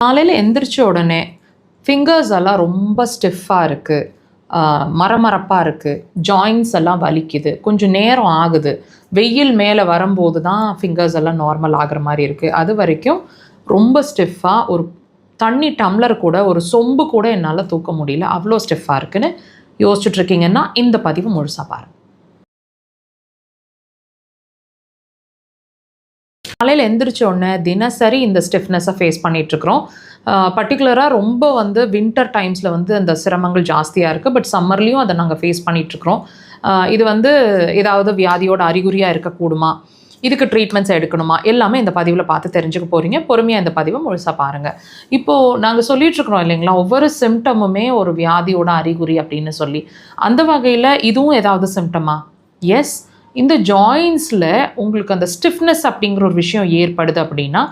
காலையில் எந்திரிச்ச உடனே ஃபிங்கர்ஸ் எல்லாம் ரொம்ப ஸ்டிஃபாக இருக்குது, மரமரப்பாக இருக்குது, ஜாயின்ஸ் எல்லாம் வலிக்குது, கொஞ்சம் நேரம் ஆகுது. வெயில் மேலே வரும்போது தான் ஃபிங்கர்ஸ் எல்லாம் நார்மல் ஆகிற மாதிரி இருக்குது. அது வரைக்கும் ரொம்ப ஸ்டிஃபாக ஒரு தண்ணி டம்ளர் கூட, ஒரு சொம்பு கூட என்னால் தூக்க முடியல, அவ்வளோ ஸ்டிஃபாக இருக்குன்னு யோசிச்சுட்ருக்கீங்கன்னா இந்த பதிவு முழுசாக பாருங்கள். காலையில் எந்திரிச்ச உடனே தினசரி இந்த ஸ்டிஃப்னஸை ஃபேஸ் பண்ணிகிட்ருக்குறோம். பர்டிகுலராக ரொம்ப வின்டர் டைம்ஸில் அந்த சிரமங்கள் ஜாஸ்தியாக இருக்குது. பட் சம்மர்லேயும் அதை நாங்கள் ஃபேஸ் பண்ணிகிட்ருக்குறோம். இது ஏதாவது வியாதியோட அறிகுறியாக இருக்கக்கூடுமா, இதுக்கு ட்ரீட்மெண்ட்ஸ் எடுக்கணுமா, எல்லாமே இந்த பதிவில் பார்த்து தெரிஞ்சுக்க போகிறீங்க. பொறுமையாக இந்த பதிவை முழுசாக பாருங்கள். இப்போது நாங்கள் சொல்லிகிட்ருக்குறோம் இல்லைங்களா, ஒவ்வொரு சிம்டமுமே ஒரு வியாதியோட அறிகுறி அப்படின்னு சொல்லி. அந்த வகையில் இதுவும் ஏதாவது சிம்டமா? எஸ். இந்த ஜாயின்ஸில் உங்களுக்கு அந்த ஸ்டிஃப்னஸ் அப்படிங்கிற ஒரு விஷயம் ஏற்படுது அப்படின்னா,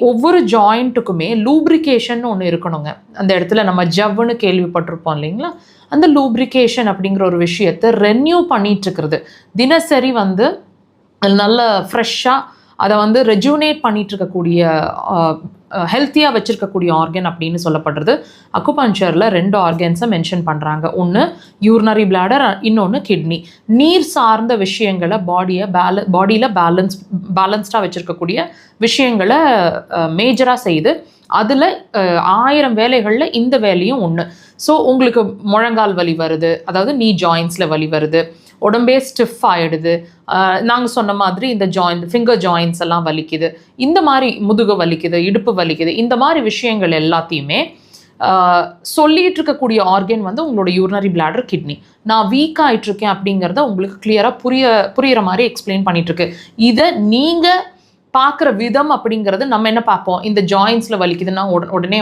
ஒவ்வொரு ஜாயிண்ட்டுக்குமே லூப்ரிகேஷன் ஒன்று இருக்கணுங்க. அந்த இடத்துல நம்ம ஜவ்வுன்னு கேள்விப்பட்டிருப்போம் இல்லைங்களா, அந்த லூப்ரிகேஷன் அப்படிங்கிற ஒரு விஷயத்தை ரெனியூ பண்ணிகிட்ருக்கிறது, தினசரி நல்ல ஃப்ரெஷ்ஷாக அதை ரெஜுனேட் பண்ணிகிட்ருக்கக்கூடிய ஹெல்த்தியாக வச்சுருக்கக்கூடிய ஆர்கன் அப்படின்னு சொல்லப்படுறது. அக்குபஞ்சரில் 2 ஆர்கன்ஸை மென்ஷன் பண்ணுறாங்க. ஒன்று யூரினரி பிளாடர், இன்னொன்று கிட்னி. நீர் சார்ந்த விஷயங்களை பாடியில் பேலன்ஸ்டாக வச்சுருக்கக்கூடிய விஷயங்களை மேஜராக செய்து அதில் 1000 வேலைகளில் இந்த வேலையும் ஒன்று. ஸோ உங்களுக்கு முழங்கால் வலி வருது, அதாவது நீ ஜாயின்ஸில் வலி வருது, உடம்பே ஸ்டிஃப் ஆகிடுது, நாங்கள் சொன்ன மாதிரி இந்த ஃபிங்கர் ஜாயின்ஸ் எல்லாம் வலிக்குது, இந்த மாதிரி முதுகு வலிக்குது, இடுப்பு வலிக்குது, இந்த மாதிரி விஷயங்கள் எல்லாத்தையுமே சொல்லிகிட்டு இருக்கக்கூடிய ஆர்கன் உங்களோட யூரினரி பிளாடர், கிட்னி. நான் வீக் ஆகிட்டுருக்கேன் அப்படிங்கிறத உங்களுக்கு கிளியராக புரிகிற மாதிரி எக்ஸ்பிளைன் பண்ணிகிட்ருக்கு. இதை நீங்கள் பார்க்குற விதம் அப்படிங்கிறது, நம்ம என்ன பார்ப்போம், இந்த ஜாயின்ஸில் வலிக்குதுன்னா உடனே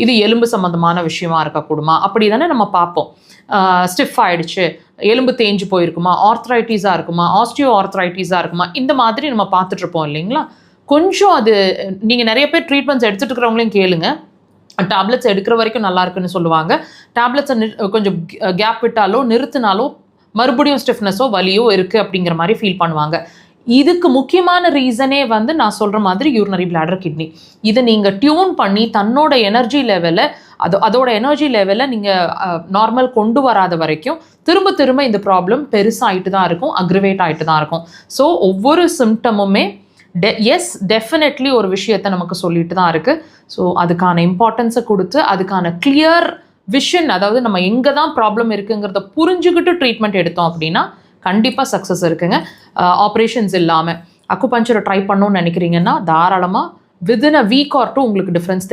இது எலும்பு சம்மந்தமான விஷயமா இருக்கக்கூடுமா, அப்படி தானே நம்ம பார்ப்போம். ஸ்டிஃப் ஆகிடுச்சு, எலும்பு தேஞ்சு போயிருக்குமா, ஆர்த்ரைட்டிஸாக இருக்குமா, ஆஸ்டியோ ஆர்த்ரைட்டிஸாக இருக்குமா, இந்த மாதிரி நம்ம பார்த்துட்ருப்போம் இல்லைங்களா. கொஞ்சம் அது நீங்கள் நிறைய பேர் ட்ரீட்மெண்ட்ஸ் எடுத்துகிட்டு இருக்கிறவங்களையும் கேளுங்க. டேப்லெட்ஸ் எடுக்கிற வரைக்கும் நல்லா இருக்குன்னு சொல்லுவாங்க. டேப்லெட்ஸை கொஞ்சம் கேப் விட்டாலோ நிறுத்தினாலோ மறுபடியும் ஸ்டிஃப்னஸோ வலியோ இருக்குது அப்படிங்கிற மாதிரி ஃபீல் பண்ணுவாங்க. இதுக்கு முக்கியமான ரீசனே நான் சொல்கிற மாதிரி யூரினரி பிளாடர், கிட்னி. இதை நீங்கள் டியூன் பண்ணி தன்னோட எனர்ஜி லெவலை அதோட எனர்ஜி லெவலை நீங்கள் நார்மல் கொண்டு வராத வரைக்கும் திரும்ப இந்த ப்ராப்ளம் பெருசாகிட்டு தான் இருக்கும், அக்ரிவேட் ஆகிட்டு தான் இருக்கும். ஸோ ஒவ்வொரு சிம்டமுமே டெஃபினெட்லி ஒரு விஷயத்தை நமக்கு சொல்லிட்டு தான் இருக்குது. ஸோ அதுக்கான இம்பார்ட்டன்ஸை கொடுத்து அதுக்கான கிளியர் விஷன், அதாவது நம்ம எங்கே தான் ப்ராப்ளம் இருக்குங்கிறத புரிஞ்சுக்கிட்டு ட்ரீட்மெண்ட் எடுத்தோம் அப்படின்னா கண்டிப்பாக சக்ஸஸ் இருக்குங்க. ஆப்ரேஷன்ஸ் இல்லாமல் அக்குபஞ்சரை ட்ரை பண்ணணும்னு நினைக்கிறீங்கன்னா தாராளமாக வித்தின் அ வீக் ஆர் 2 உங்களுக்கு டிஃப்ரென்ஸ்